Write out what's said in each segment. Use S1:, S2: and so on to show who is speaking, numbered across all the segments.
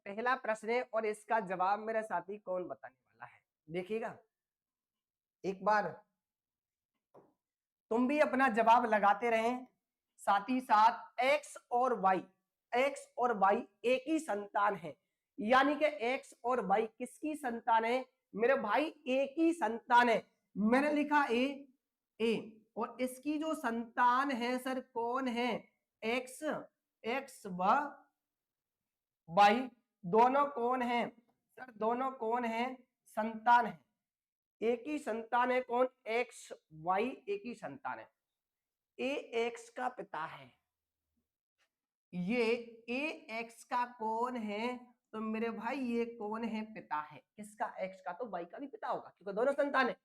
S1: पहला प्रश्न है और इसका जवाब मेरा साथी कौन बताने वाला है, देखिएगा एक बार तुम भी अपना जवाब लगाते रहें। साथ ही साथ एक्स और वाई एक ही संतान है, यानी कि एक्स और वाई किसकी संतान है मेरे भाई, एक ही संतान है। मैंने लिखा ए और इसकी जो संतान है सर कौन है, एक्स व वाई दोनों कौन है सर, दोनों कौन है संतान है, एक ही संतान है। कौन, एक्स वाई एक ही संतान है। ए एक्स का पिता है, ये ए एक्स का कौन है तो मेरे भाई ये कौन है, पिता है किसका, एक्स का, तो वाई का भी पिता होगा क्योंकि दोनों संतान है।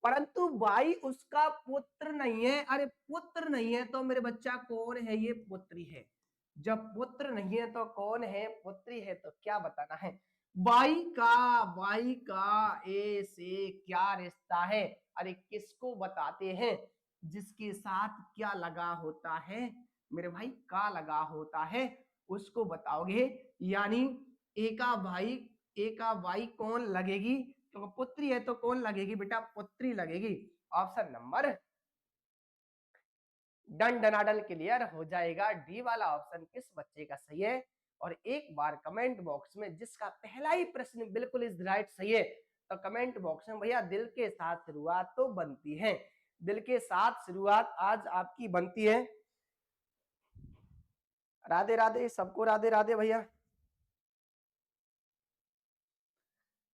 S1: परंतु वाई उसका पुत्र नहीं है। अरे पुत्र नहीं है तो मेरे बच्चा कौन है, ये पुत्री है। जब पुत्र नहीं है तो कौन है, पुत्री है। तो क्या बताना है, वाई का ए से क्या रिश्ता है। अरे किसको बताते हैं, जिसके साथ क्या लगा होता है मेरे भाई, का लगा होता है उसको बताओगे। यानी ए का भाई कौन लगेगी, तो पुत्री है तो कौन लगेगी बेटा, पुत्री लगेगी। ऑप्शन नंबर डन डनाडन क्लियर हो जाएगा, डी वाला ऑप्शन किस बच्चे का सही है। और एक बार कमेंट बॉक्स में जिसका पहला ही प्रश्न बिल्कुल इज राइट सही है, तो कमेंट बॉक्स में भैया दिल के साथ शुरुआत तो बनती है, दिल के साथ शुरुआत आज आपकी बनती है। राधे राधे सबको, राधे राधे भैया,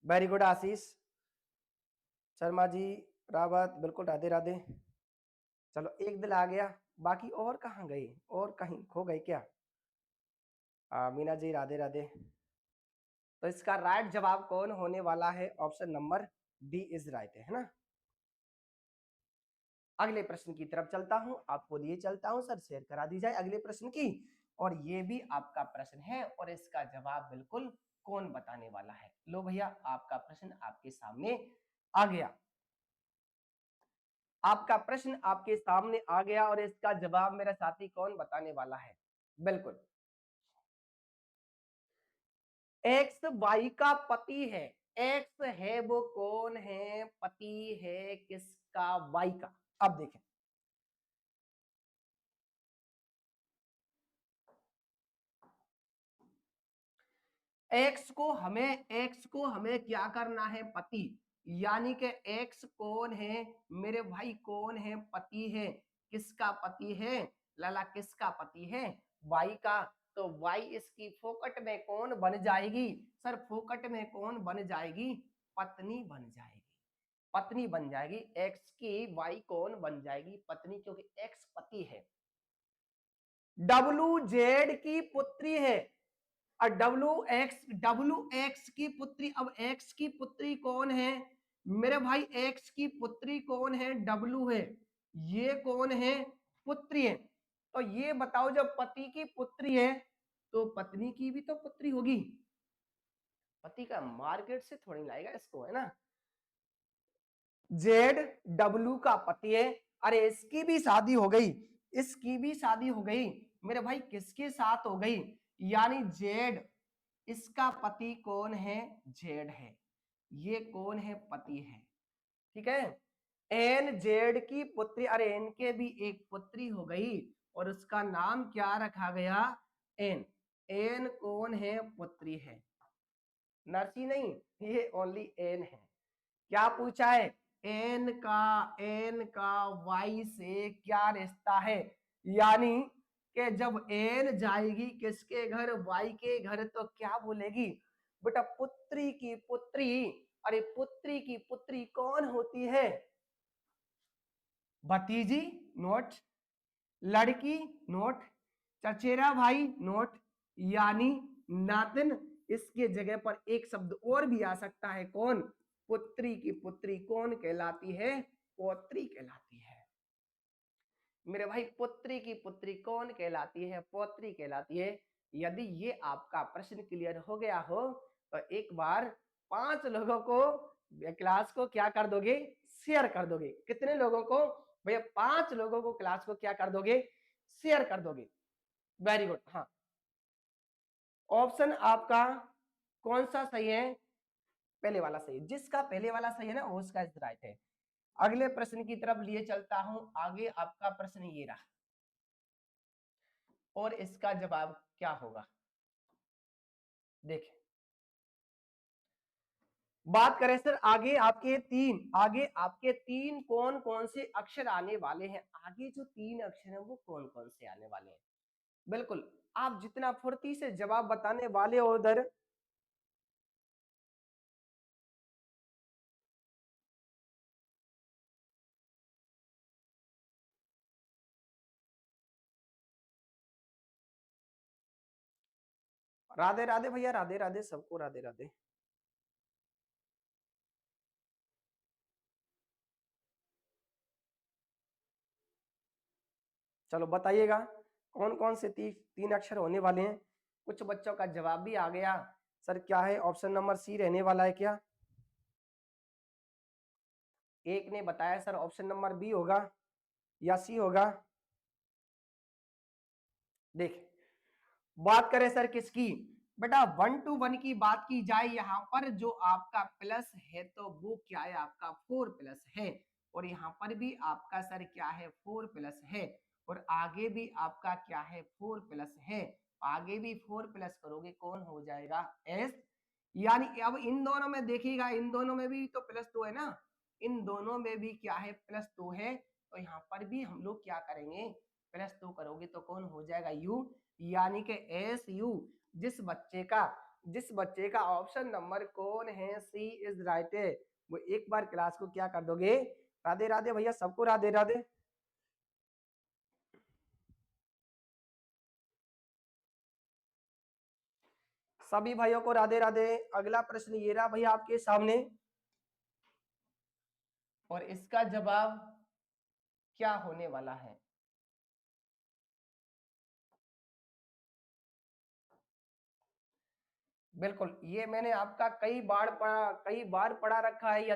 S1: वेरी गुड आशीष शर्मा जी रावत, बिल्कुल राधे राधे। चलो एक दिल आ गया, बाकी और कहाँ गए, और कहीं खो गए क्या। मीना जी राधे राधे। तो इसका राइट जवाब कौन होने वाला है, option number D is right है ना। अगले प्रश्न की तरफ चलता हूं, आपको लिए चलता हूं सर, शेयर करा दी जाए अगले प्रश्न की। और ये भी आपका प्रश्न है और इसका जवाब बिल्कुल कौन बताने वाला है। लो भैया आपका प्रश्न आपके सामने आ गया, आपका प्रश्न आपके सामने आ गया और इसका जवाब मेरा साथी कौन बताने वाला है। बिल्कुल एक्स वाई का पति है, एक्स है वो कौन है, पति है किसका, वाई का। अब देखें एक्स को हमें क्या करना है, पति, यानी कि एक्स कौन है मेरे भाई, कौन है, पति है। किसका पति है लाला, किसका पति है, वाई का। तो वाई इसकी फोकट में कौन बन जाएगी सर, फोकट में कौन बन जाएगी, पत्नी बन जाएगी, पत्नी बन जाएगी। एक्स की वाई कौन बन जाएगी, पत्नी, क्योंकि एक्स पति है। डब्लू जेड की पुत्री है, और डब्लू एक्स की पुत्री। अब एक्स की पुत्री कौन है मेरे भाई, एक्स की पुत्री कौन है, डब्लू है, ये कौन है, पुत्री है। तो ये बताओ जब पति की पुत्री है तो पत्नी की भी तो पुत्री होगी, पति का मार्केट से थोड़ी लाएगा इसको, है ना। जेड डब्लू का पति है, अरे इसकी भी शादी हो गई, इसकी भी शादी हो गई मेरे भाई, किसके साथ हो गई, यानी जेड, इसका पति कौन है, जेड है, ये कौन है, पति है, ठीक है। एन जेड की पुत्री, अरे एन के भी एक पुत्री हो गई और उसका नाम क्या रखा गया, एन। एन कौन है, पुत्री है, नरसी नहीं, ये ओनली एन है। क्या पूछा है, एन का वाई से क्या रिश्ता है, यानी कि जब एन जाएगी किसके घर, वाई के घर, तो क्या बोलेगी बेटा, पुत्री की पुत्री। अरे पुत्री की पुत्री कौन होती है, भतीजी नोट, लड़की नोट, चचेरा भाई नोट, यानी नातिन। इसके जगह पर एक शब्द और भी आ सकता है, कौन, पुत्री की पुत्री कौन कहलाती है, पौत्री कहलाती है मेरे भाई, पुत्री की पुत्री कौन कहलाती है, पौत्री कहलाती है। यदि ये आपका प्रश्न क्लियर हो गया हो तो एक बार 5 लोगों को क्लास को क्या कर दोगे, शेयर कर दोगे। कितने लोगों को भैया, 5 लोगों को क्लास को क्या कर दोगे, शेयर कर दोगे। वेरी गुड, हाँ। ऑप्शन आपका कौन सा सही है? पहले वाला सही है। जिसका पहले वाला सही है ना वो उसका राइट है। अगले प्रश्न की तरफ लिए चलता हूं। आगे आपका प्रश्न ये रहा और इसका जवाब क्या होगा देखें। बात करें सर आगे आपके तीन कौन कौन से अक्षर आने वाले हैं। आगे जो तीन अक्षर हैं वो कौन कौन से आने वाले हैं। बिल्कुल आप जितना फुर्ती से जवाब बताने वाले हो उधर। राधे राधे भैया, राधे राधे सबको, राधे राधे। चलो बताइएगा कौन कौन से तीन अक्षर होने वाले हैं। कुछ बच्चों का जवाब भी आ गया। सर क्या है, ऑप्शन नंबर सी रहने वाला है क्या? एक ने बताया सर ऑप्शन नंबर बी होगा या सी होगा। देख बात करें सर किसकी, बेटा 1 to 1 की बात की जाए यहाँ पर जो आपका प्लस है तो वो क्या है आपका 4 प्लस है। और यहाँ पर भी आपका सर क्या है 4 प्लस है। और आगे भी आपका क्या है 4 प्लस है। आगे भी 4 प्लस करोगे कौन हो जाएगा एस। यानी अब इन दोनों में देखिएगा, इन दोनों में भी तो प्लस 2 है ना, इन दोनों में भी क्या है प्लस 2 है। तो यहाँ पर भी हम लोग क्या करेंगे प्लस 2 करोगे तो कौन हो जाएगा यू। यानी कि एस यू। जिस बच्चे का ऑप्शन नंबर कौन है सी इज राइट है वो एक बार क्लास को क्या कर दोगे। राधे राधे भैया सबको, राधे राधे। सभी भाइयों को राधे राधे। अगला प्रश्न ये रहा भैया आपके सामने और इसका जवाब क्या होने वाला है। बिल्कुल ये मैंने आपका कई बार पढ़ा रखा है।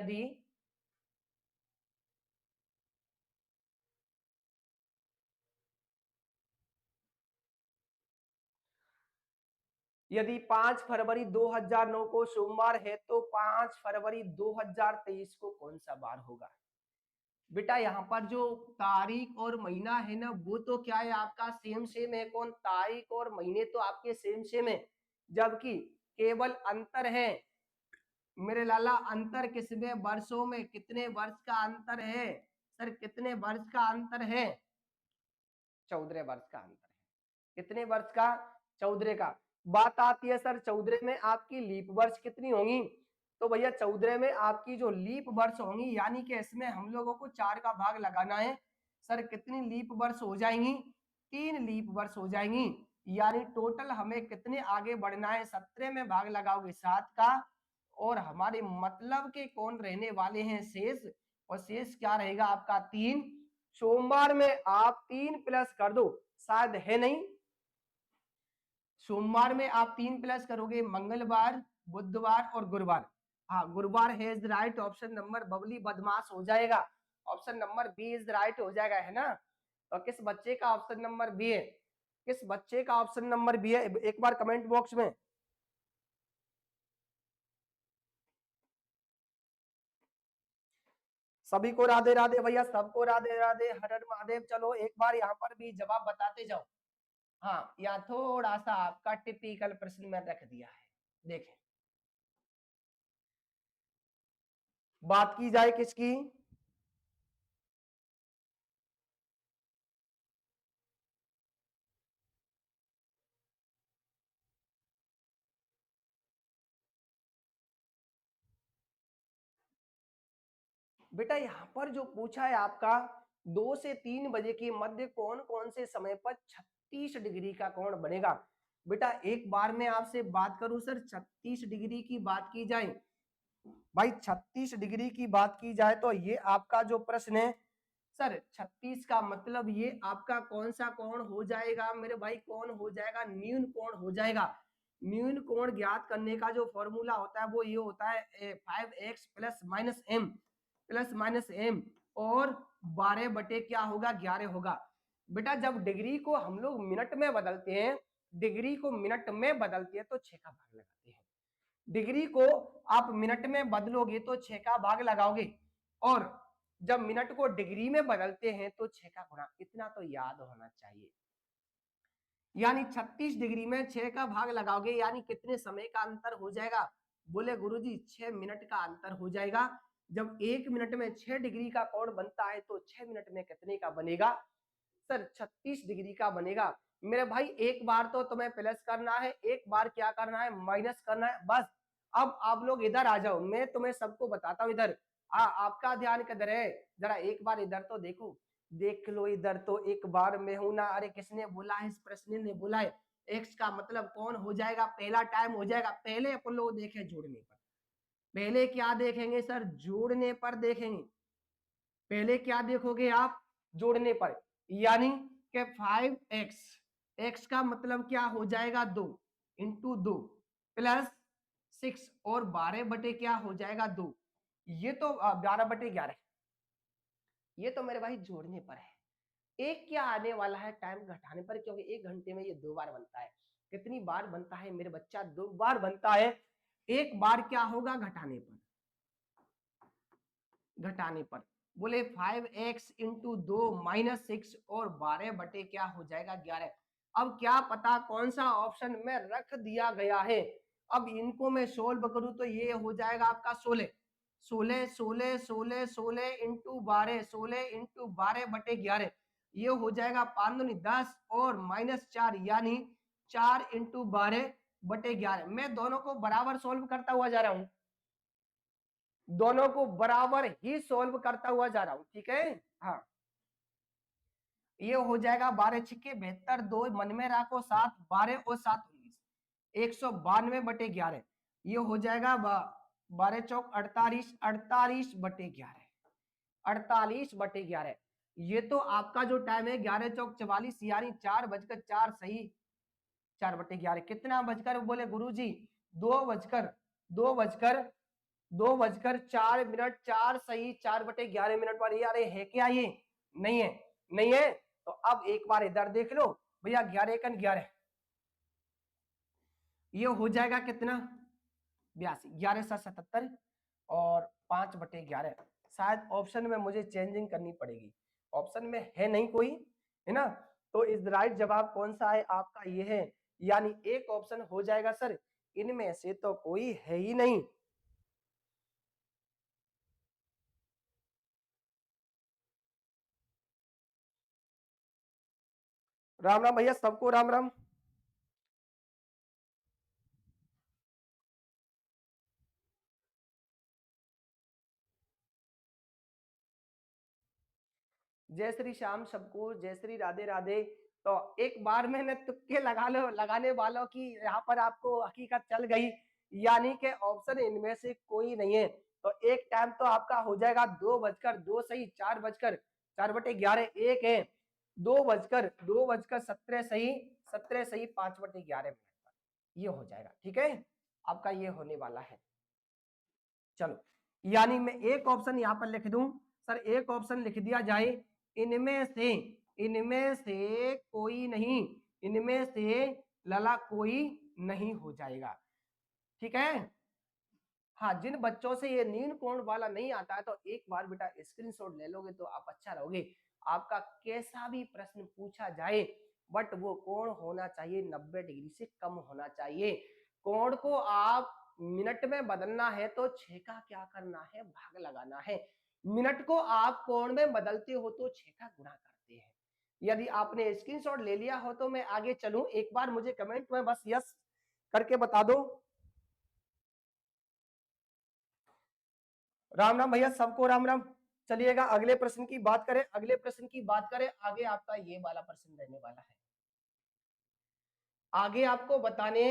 S1: यदि 5 फरवरी 2009 को सोमवार है तो 5 फरवरी 2023 को कौन सा बार होगा। बेटा यहाँ पर जो तारीख और महीना है ना वो तो क्या है आपका सेम सेम है। कौन तारीख और महीने तो आपके सेम सेम है, जबकि केवल अंतर है मेरे लाला, अंतर किसमें वर्षों में, कितने वर्ष का अंतर है सर, कितने वर्ष का अंतर है 14 वर्ष का अंतर है। कितने वर्ष का 14 का। बात आती है सर 14 में आपकी लीप वर्ष कितनी होंगी। तो भैया 14 में आपकी जो लीप वर्ष होंगी यानी कि इसमें हम लोगों को 4 का भाग लगाना है। सर कितनी लीप वर्ष हो जाएंगी, 3 लीप वर्ष हो जाएंगी। यानी टोटल हमें कितने आगे बढ़ना है, 17 में भाग लगाओगे 7 का। और हमारे मतलब के कौन रहने वाले हैं शेष, और शेष क्या रहेगा आपका 3। सोमवार में आप 3 प्लस कर दो, शायद है नहीं। सोमवार में आप 3 प्लस करोगे, मंगलवार बुधवार और गुरुवार। हाँ गुरुवार है इज राइट, ऑप्शन नंबर बबली बदमाश हो जाएगा, option number B is right हो जाएगा, है ना। तो किस बच्चे का ऑप्शन नंबर बी है, किस बच्चे का ऑप्शन नंबर बी है एक बार कमेंट बॉक्स में। सभी को राधे राधे भैया, सबको राधे राधे, हर हर महादेव। चलो एक बार यहाँ पर भी जवाब बताते जाओ। हाँ यहाँ थोड़ा सा आपका टिपिकल प्रश्न में रख दिया है। देखें बात की जाए किसकी, बेटा यहाँ पर जो पूछा है आपका 2 से 3 बजे के मध्य कौन कौन से समय पर 36 डिग्री का कोण बनेगा। बेटा एक बार में आपसे बात करूं सर, 36 डिग्री की बात की जाए भाई, 36 डिग्री की बात की जाए तो ये आपका जो प्रश्न है सर 36 का मतलब ये आपका कौन सा कोण हो जाएगा मेरे भाई, कौन हो जाएगा न्यून कोण हो जाएगा। न्यून कोण ज्ञात करने का जो फॉर्मूला होता है वो ये होता है 5x प्लस माइनस एम और 12 बटे क्या होगा 11 होगा। बेटा जब डिग्री को हम लोग मिनट में बदलते हैं डिग्री को मिनट में बदलती है तो 6 का भाग लगाते हैं। डिग्री को आप मिनट में बदलोगे तो 6 का भाग लगाओगे, और जब मिनट को डिग्री में बदलते हैं तो 6 का गुणा। इतना तो याद होना चाहिए। यानी 36 डिग्री में 6 का भाग लगाओगे, यानी कितने समय का अंतर हो जाएगा? बोले गुरुजी 6 मिनट का अंतर हो जाएगा। जब 1 मिनट में 6 डिग्री का कोण बनता है तो 6 मिनट में कितने का बनेगा? सर 36 डिग्री का बनेगा। मेरे भाई एक बार तो तुम्हें प्लस करना है, एक बार क्या करना है? माइनस करना है, बस। अब आप लोग इधर आ जाओ, मैं तुम्हें सबको बताता हूँ। इधर आपका ध्यान किधर है? जरा एक बार इधर तो देखो, देख लो इधर तो एक बार। मैं हूं ना? अरे किसने बोला है? इस प्रश्न ने बोला है। एक्स का मतलब कौन हो जाएगा? पहला टाइम हो जाएगा। पहले अपन लोग देखे जोड़ने पर। पहले क्या देखेंगे सर? जोड़ने पर देखेंगे। पहले क्या देखोगे आप? जोड़ने पर। यानी कि 5x, एक्स का मतलब क्या हो जाएगा? 2 इंटू 2 प्लस 6 और 12 बटे क्या हो जाएगा? 2। ये तो 12/11। ये तो मेरे भाई जोड़ने पर है। एक क्या आने वाला है? टाइम घटाने पर, क्योंकि 1 घंटे में ये 2 बार बनता है। कितनी बार बनता है मेरे बच्चा? 2 बार बनता है। एक बार क्या होगा? घटाने पर। घटाने पर बोले 5x इंटू 2 माइनस 6 और 12 बटे क्या हो जाएगा? 11। अब क्या पता कौन सा ऑप्शन में रख दिया गया है। अब इनको मैं सोल्व करूं तो ये हो जाएगा आपका 16। 16 16 16 16 इंटू 12, 16 इंटू 12 बटे 11। ये हो जाएगा 5 दूनी 10 और माइनस 4, यानी 4 इंटू 12 बटे 11। मैं दोनों को बराबर सोल्व करता हुआ जा रहा हूं। दोनों को बराबर ही सोल्व करता हुआ जा रहा हूं, ठीक है? हाँ, ये हो जाएगा 12 छिक्के 72, 2 मन में रखो 7, 12 और 7 19, 192/11। ये हो जाएगा 12 चौक 48, 48 बटे 11, 48/11। ये तो आपका जो टाइम है 11 चौक 44, यानी 4:04 सही। 4/11 कितना बजकर? बोले गुरुजी 2:04 4 सही। 4/11 वाली। यार है क्या ये? नहीं है, नहीं है। तो अब एक बार इधर देख लो भैया, 11 ये हो जाएगा कितना? 82। 11/77 और 5/11। शायद ऑप्शन में मुझे चेंजिंग करनी पड़ेगी, ऑप्शन में है नहीं कोई, है ना? तो इस राइट जवाब कौन सा है आपका? ये है, यानी एक ऑप्शन हो जाएगा सर। इनमें से तो कोई है ही नहीं। राम राम भैया, सबको राम राम। जय श्री श्याम सबको, जय श्री राधे राधे। तो एक बार मैंने तुक्के लगाने वालों की यहाँ पर आपको हकीकत चल गई, यानी कि ऑप्शन इनमें से कोई नहीं है। तो एक टाइम तो आपका हो जाएगा 2:02 सही। 4/11 एक है। 2:17 सही। 17 सही 5/11 मिनट पर ये हो जाएगा, ठीक है? आपका ये होने वाला है। चलो, यानी मैं एक ऑप्शन यहाँ पर लिख दूं सर, एक ऑप्शन लिख दिया जाए, इनमें से कोई नहीं, इनमें से लला कोई नहीं हो जाएगा, ठीक है? हाँ, जिन बच्चों से ये नील कोण वाला नहीं आता है तो एक बार बेटा स्क्रीनशॉट ले लोगे तो आप अच्छा रहोगे। आपका कैसा भी प्रश्न पूछा जाए, बट वो कोण होना चाहिए 90 डिग्री से कम होना चाहिए। कोण को आप मिनट में बदलना है तो 6 का क्या करना है? भाग लगाना है। मिनट को आप कोण में बदलते हो तो 6 का गुणा करते हैं। यदि आपने स्क्रीनशॉट ले लिया हो तो मैं आगे चलूं, एक बार मुझे कमेंट में बस यस करके बता दो। राम राम भैया, सबको राम राम। चलिएगा अगले प्रश्न की बात करें, अगले प्रश्न की बात करें। आगे आपका ये वाला प्रश्न रहने वाला है। आगे आपको बताने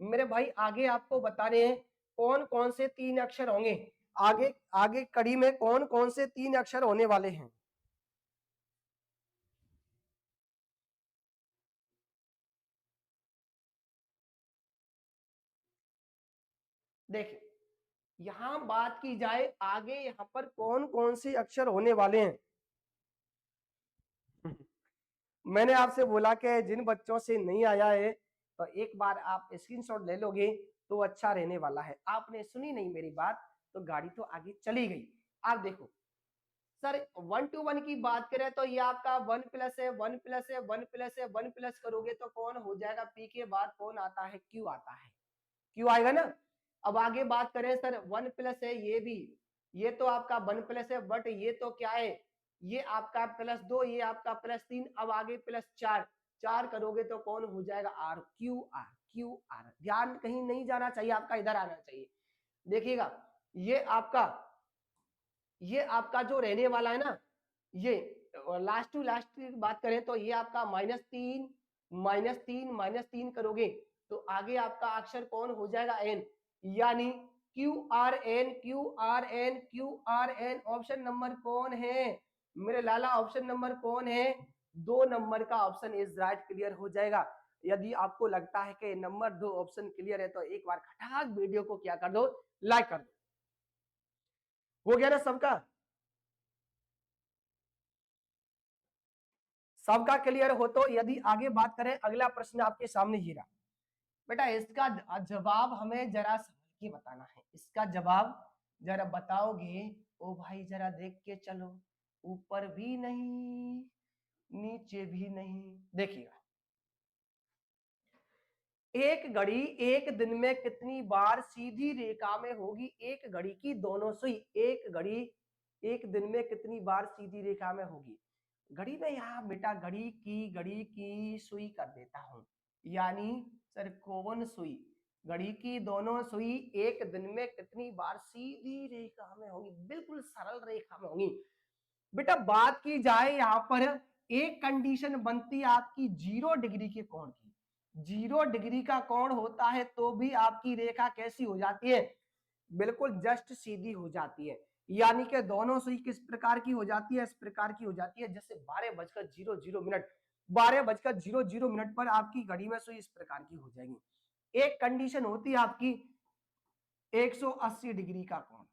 S1: मेरे भाई, आगे आपको बताने कौन कौन से 3 अक्षर होंगे। आगे आगे कड़ी में कौन कौन से 3 अक्षर होने वाले हैं। देखिए, यहां बात की जाए आगे यहां पर कौन कौन से अक्षर होने वाले हैं। मैंने आपसे बोला कि जिन बच्चों से नहीं आया है तो एक बार आप स्क्रीनशॉट ले लोगे तो अच्छा रहने वाला है। आपने सुनी नहीं मेरी बात तो गाड़ी तो आगे चली गई। आप देखो सर 1 to 1 की बात करें तो ये आपका 1 प्लस है 1 प्लस है 1 प्लस है 1 प्लस करोगे तो कौन हो जाएगा, पी के बाद कौन आता है, क्यू आता है, क्यू आएगा ना। अब आगे बात करें सर 1 प्लस है ये भी, ये तो आपका 1 प्लस है बट ये तो क्या है, ये आपका +2, ये आपका +3, अब आगे +4, 4 करोगे तो कौन हो जाएगा, R, Q R, Q R. ध्यान कहीं नहीं जाना चाहिए आपका, इधर आना चाहिए। देखिएगा ये आपका जो रहने वाला है ना, ये लास्ट टू लास्ट की बात करें तो ये आपका -3 -3 करोगे तो आगे आपका अक्षर कौन हो जाएगा, एन, यानी Q R N, Q R N, Q R N. Option number कौन है मेरे लाला, ऑप्शन नंबर कौन है, 2 नंबर का ऑप्शन इज राइट, क्लियर हो जाएगा। यदि आपको लगता है कि नंबर 2 ऑप्शन क्लियर है तो एक बार खटाक वीडियो को क्या कर दो, लाइक कर दो। हो गया ना सबका, सबका क्लियर हो तो यदि आगे बात करें, अगला प्रश्न आपके सामने ये रहा बेटा, इसका जवाब हमें जरा समझ के बताना है। इसका जवाब जरा बताओगे, ओ भाई जरा देख के चलो, ऊपर भी नहीं नीचे भी नहीं। देखिएगा, एक घड़ी एक दिन में कितनी बार सीधी रेखा में होगी, एक घड़ी की दोनों सुई, एक घड़ी एक दिन में कितनी बार सीधी रेखा में होगी। घड़ी में यहाँ बेटा घड़ी की सुई कर देता हूं, यानी सर कौन सुई, घड़ी की दोनों सुई एक दिन में कितनी बार सीधी रेखा में होगी, बिल्कुल सरल रेखा में होगी। बेटा बात की जाए यहाँ पर, एक कंडीशन बनती है आपकी 0 डिग्री के कोण की, 0 डिग्री का कोण होता है तो भी आपकी रेखा कैसी हो जाती है, बिल्कुल जस्ट सीधी हो जाती है। यानी कि दोनों सुई किस प्रकार की हो जाती है, इस प्रकार की हो जाती है, जैसे 12:00 12:00 पर आपकी घड़ी में सुई इस प्रकार की हो जाएगी। एक कंडीशन होती है आपकी 180 डिग्री का कोण,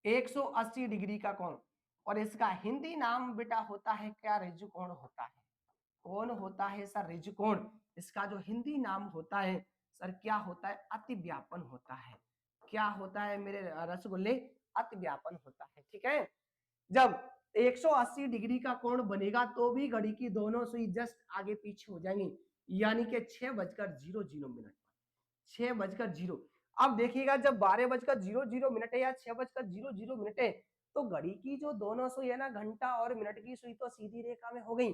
S1: 180 डिग्री का कोण, और इसका हिंदी नाम बेटा होता है क्या, ऋजुकोण होता है। कौन होता है सर, ऋजुकोण। इसका जो हिंदी नाम होता है सर क्या होता है, अतिव्यापन होता है। क्या होता है मेरे रसगुल्ले, अतिव्यापन होता है। ठीक है, जब 180 डिग्री का कोण बनेगा तो भी घड़ी की दोनों सुई जस्ट आगे पीछे हो जाएंगी, यानी कि 6:00 6:00। अब देखिएगा जब 12:00 है या 6:00 है तो घड़ी की जो दोनों सुई है ना, घंटा और मिनट की सुई तो सीधी रेखा में हो गई।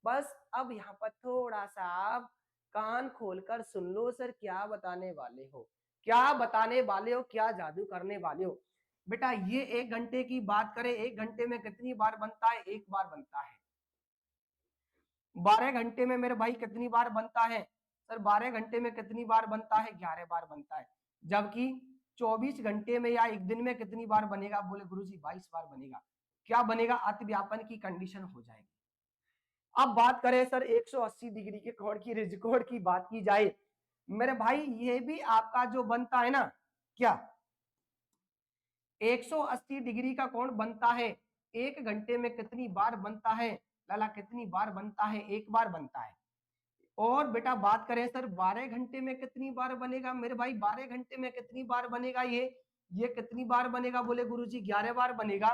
S1: बस अब यहाँ पर थोड़ा सा आप कान खोलकर सुन लो, सर क्या बताने वाले हो, क्या बताने वाले हो, क्या जादू करने वाले हो। बेटा ये 1 घंटे की बात करें, 1 घंटे में कितनी बार बनता है, एक बार बनता है। 12 घंटे में मेरे भाई कितनी बार बनता है, सर 12 घंटे में कितनी बार बनता है, 11 बार बनता है। जबकि 24 घंटे में या एक दिन में कितनी बार बनेगा, बोले गुरुजी 22 बार बनेगा। क्या बनेगा, अतिव्यापन की कंडीशन हो जाएगी। अब बात करें सर 180 डिग्री के कोण की, रिजकोण की बात की जाए मेरे भाई, ये भी आपका जो बनता है ना, क्या 180 डिग्री का कोण बनता है, 1 घंटे में कितनी बार बनता है लाला, कितनी बार बनता है, एक बार बनता है। और बेटा बात करें सर 12 घंटे में कितनी बार बनेगा मेरे भाई, 12 घंटे में कितनी बार बनेगा, ये कितनी बार बनेगा, बोले गुरुजी 11 बार बनेगा।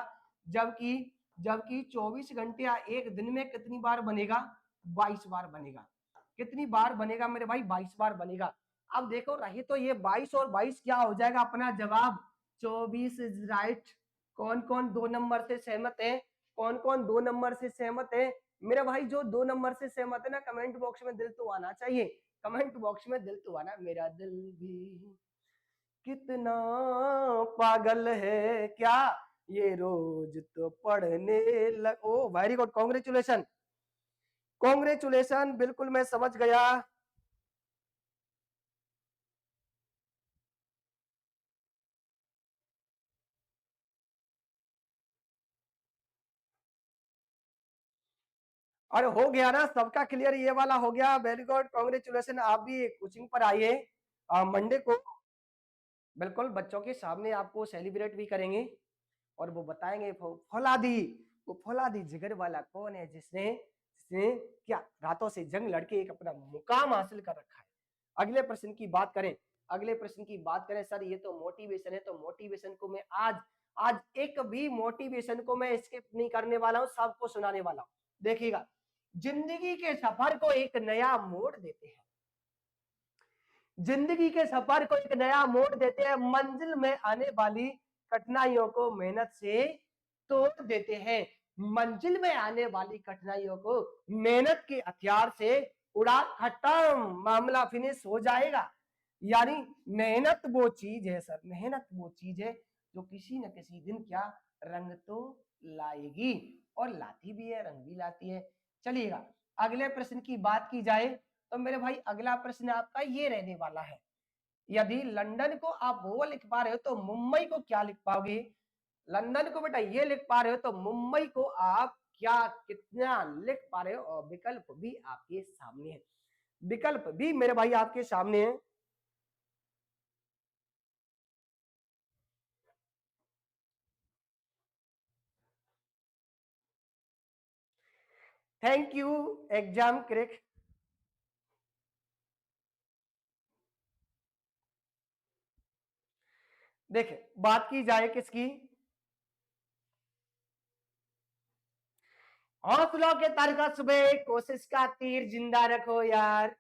S1: जबकि जबकि 24 घंटे या एक दिन में कितनी बार बनेगा, 22 बार बनेगा। कितनी बार बनेगा मेरे भाई, 22 बार बनेगा। अब देखो रही तो ये 22 और 22 क्या हो जाएगा अपना जवाब, 24 इज राइट। कौन कौन 2 नंबर से सहमत है, कौन कौन 2 नंबर से सहमत है मेरे भाई, जो 2 नंबर से सहमत है ना, कमेंट बॉक्स में दिल तो आना चाहिए, कमेंट बॉक्स में दिल तो आना। मेरा दिल भी कितना पागल है क्या, ये रोज तो पढ़ने लग, ओ वेरी गुड, कॉन्ग्रेचुलेशन कॉन्ग्रेचुलेशन, बिल्कुल मैं समझ गया। और हो गया ना सबका क्लियर, ये वाला हो गया, वेरी गुड कॉन्ग्रेचुलेशन। आप भी कोचिंग पर आइए मंडे को, बिल्कुल बच्चों के सामने आपको सेलिब्रेट भी करेंगे और वो बताएंगे फौलादी, वो फौलादी जिगर वाला कौन है जिसने जिसने क्या रातों से जंग लड़के एक अपना मुकाम हासिल कर रखा है। अगले प्रश्न की बात करें, अगले प्रश्न की बात करें सर ये तो मोटिवेशन है, तो मोटिवेशन को मैं आज एक भी मोटिवेशन को मैं स्किप नहीं करने वाला हूं, सबको सुनाने वाला हूं। देखिएगा, जिंदगी के सफर को एक नया मोड़ देते हैं, जिंदगी के सफर को एक नया मोड़ देते हैं, मंजिल में आने वाली कठिनाइयों को मेहनत से तोड़ देते हैं, मंजिल में आने वाली कठिनाइयों को मेहनत के हथियार से उड़ा खत्म, मामला फिनिश हो जाएगा। यानी मेहनत वो चीज है सर, मेहनत वो चीज है जो किसी न किसी दिन क्या रंग तो लाएगी, और लाती भी है, रंग भी लाती है। चलिएगा, अगले प्रश्न की बात की जाए तो मेरे भाई अगला प्रश्न आपका ये रहने वाला है, यदि लंदन को आप वो लिख पा रहे हो तो मुंबई को क्या लिख पाओगे? लंदन को बेटा ये लिख पा रहे हो तो मुंबई को आप क्या कितना लिख पा रहे हो? और विकल्प भी आपके सामने है, विकल्प भी मेरे भाई आपके सामने है। Thank you exam crack. देखिए, बात की जाए किसकी, हौसलों के तरकस में कोशिश का तीर जिंदा रखो यार,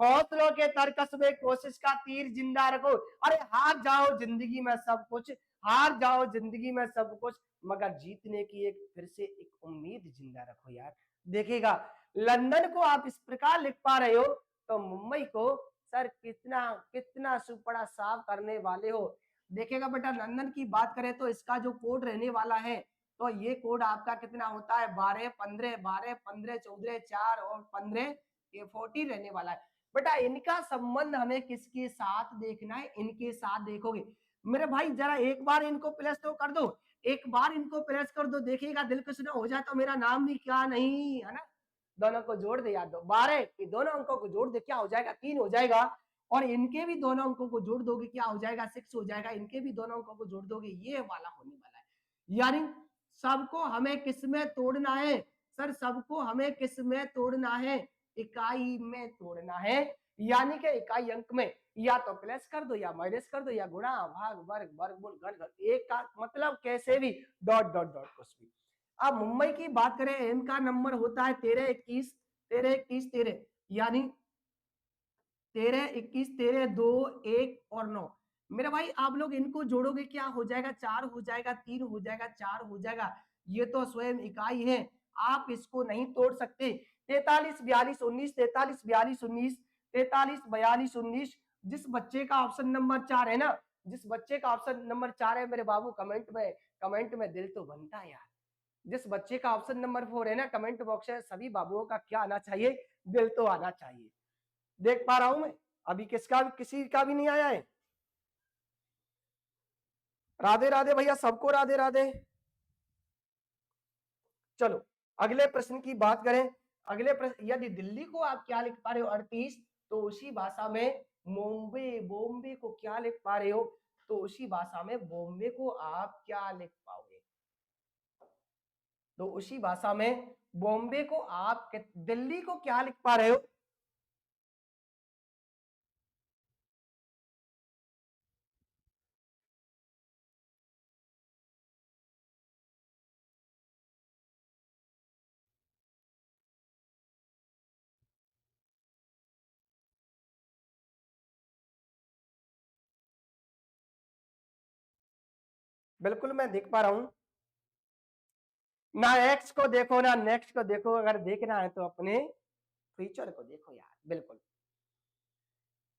S1: हौसलों के तरकस में कोशिश का तीर जिंदा रखो। अरे हार जाओ जिंदगी में सब कुछ, हार जाओ जिंदगी में सब कुछ, मगर जीतने की एक फिर से एक उम्मीद जिंदा रखो यार। देखिएगा, लंदन को आप इस प्रकार लिख पा रहे हो तो मुंबई को सर कितना कितना सुपड़ा साफ करने वाले हो। देखिएगा बेटा, लंदन की बात करें तो इसका जो कोड रहने वाला है तो ये कोड आपका कितना होता है 12 15 12 15 14 4 और 15, ये 40 रहने वाला है। बेटा इनका संबंध हमें किसके साथ देखना है, इनके साथ देखोगे मेरे भाई, जरा एक बार इनको प्लस तो कर दो, एक बार इनको प्लस कर दो, देखिएगा दिल कुछ ना हो जाए तो मेरा नाम भी क्या नहीं है ना। दोनों को जोड़ दे यार, दो 12 की दोनों अंकों को जोड़ दे, क्या हो जाएगा 3 हो जाएगा, और इनके भी दोनों अंकों को जोड़ दोगे क्या हो जाएगा 6 हो जाएगा, इनके भी दोनों अंकों को जोड़ दोगे, ये वाला होने वाला है। यानी सबको हमें किस में तोड़ना है सर, सबको हमें किस में तोड़ना है, इकाई में तोड़ना है। यानी कि इकाई अंक में या तो प्लस कर दो या माइनस कर दो या गुणा भाग वर्ग वर्गमूल घन, एक का मतलब कैसे भी डॉट डॉट डॉट कुछ भी। अब मुंबई की बात करें, इनका नंबर होता है 13 21 13 21 13, यानी 13 21 13 2 1 और 9। मेरे भाई आप लोग इनको जोड़ोगे क्या हो जाएगा, 4 हो जाएगा, 3 हो जाएगा, 4 हो जाएगा, ये तो स्वयं इकाई है, आप इसको नहीं तोड़ सकते। 43 42 19 43 42 19 43 42 19, जिस बच्चे का ऑप्शन नंबर 4 है ना, जिस बच्चे का ऑप्शन नंबर 4 है मेरे बाबू, कमेंट में दिल तो बनता है यार। जिस बच्चे का ऑप्शन नंबर 4 है ना, कमेंट बॉक्स है, सभी बाबुओं का क्या आना चाहिए, दिल तो आना चाहिए। देख पा रहा हूं मैं, अभी किसका किसी का भी नहीं आया है। राधे राधे भैया, सबको राधे राधे। चलो अगले प्रश्न की बात करें, अगले प्रश्न, यदि दिल्ली को आप क्या लिख पा रहे हो 38, तो उसी भाषा में बॉम्बे बॉम्बे को क्या लिख पा रहे हो, तो उसी भाषा में बॉम्बे को आप क्या लिख पाओगे, तो उसी भाषा में बॉम्बे को आप दिल्ली को क्या लिख पा रहे हो। बिल्कुल मैं देख पा रहा हूं, ना एक्स को देखो ना नेक्स्ट को देखो, अगर देखना है तो अपने फ्यूचर को देखो यार। बिल्कुल,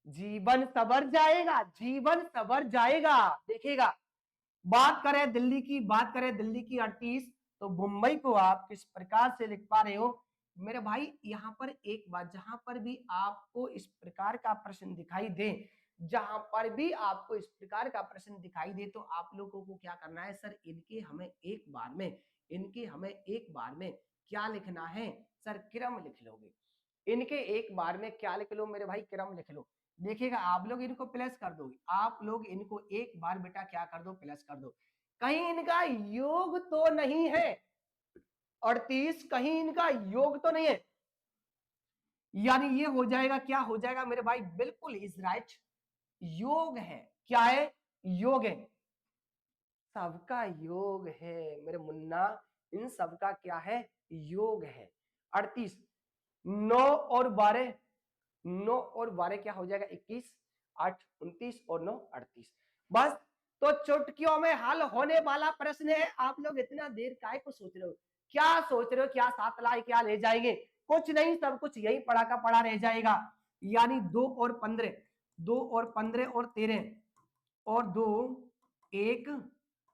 S1: जीवन सवर जाएगा, जीवन सवर जाएगा। देखिएगा, बात करें दिल्ली की, बात करें दिल्ली की 38, तो मुंबई को आप किस प्रकार से लिख पा रहे हो मेरे भाई। यहां पर एक बात, जहां पर भी आपको इस प्रकार का प्रश्न दिखाई दे, जहां पर भी आपको इस प्रकार का प्रश्न दिखाई दे, तो आप लोगों को क्या करना है सर, इनके हमें एक बार में, इनके हमें एक बार में क्या लिखना है सर, क्रम लिख लोगे। इनके एक बार में क्या लिख लो मेरे भाई, क्रम लिख लो। देखिएगा, आप लोग इनको प्लस कर दोगे, आप लोग इनको एक बार बेटा क्या कर दो, प्लस कर दो। कहीं इनका योग तो नहीं है 38, कहीं इनका योग तो नहीं है, यानी ये हो जाएगा, क्या हो जाएगा मेरे भाई, बिल्कुल इज राइट, योग है। क्या है, योग है, सबका योग है मेरे मुन्ना, इन सबका क्या है, योग है। 38, 9 और 12, 9 और 12 क्या हो जाएगा, 21, 8 29 और 9 38। बस, तो चुटकियों में हल होने वाला प्रश्न है। आप लोग इतना देर काहे को सोच रहे हो, क्या सोच रहे हो, क्या 7 लाई क्या ले जाएंगे, कुछ नहीं, सब कुछ यही पढ़ा का पढ़ा रह जाएगा। यानी 2 और 15, 2 और 15 और 13 और 2 1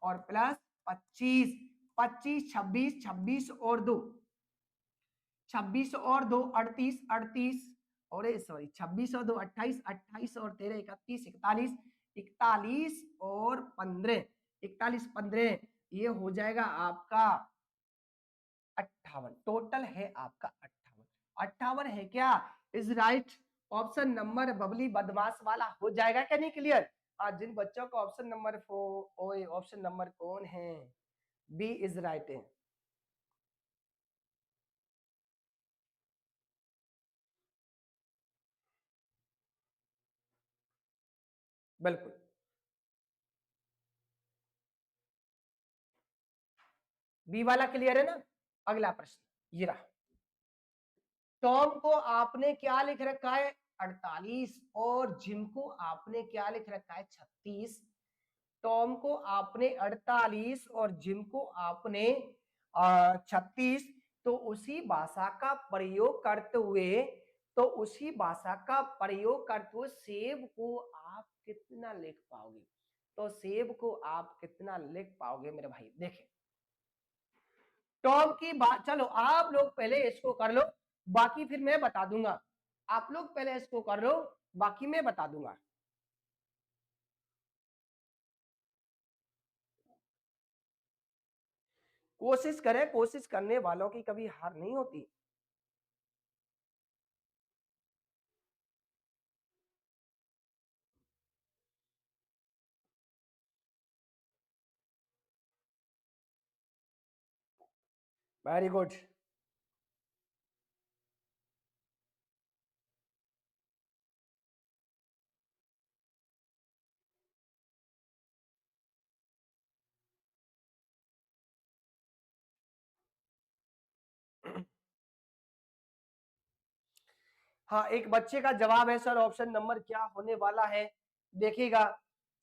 S1: और प्लस 25, 25 26, 26 और 2 26 और 2 38, 38 और सॉरी 26 और 2 28, 28 और 13 31, 41, 41 और 15, 41 15, ये हो जाएगा आपका 58, टोटल है आपका 58, 58 है क्या, इज राइट। ऑप्शन नंबर बबली बदमाश वाला हो जाएगा क्या नहीं क्लियर। आज जिन बच्चों का ऑप्शन नंबर 4, ऑप्शन नंबर कौन है, बी इज राइट है। बिल्कुल, बी वाला क्लियर है ना। अगला प्रश्न ये रहा, टॉम को आपने क्या लिख रखा है 48 और जिम को आपने क्या लिख रखा है 36। टॉम को आपने 48 और जिम को आपने 36, तो उसी भाषा का प्रयोग करते हुए, तो उसी भाषा का प्रयोग करते हुए सेब को आप कितना लिख पाओगे, तो सेब को आप कितना लिख पाओगे मेरे भाई। देखें, टॉम की बात, चलो आप लोग पहले इसको कर लो, बाकी फिर मैं बता दूंगा। आप लोग पहले इसको कर लो, बाकी मैं बता दूंगा। कोशिश करें, कोशिश करने वालों की कभी हार नहीं होती। Very good. हाँ, एक बच्चे का जवाब है सर, ऑप्शन नंबर क्या होने वाला है, देखिएगा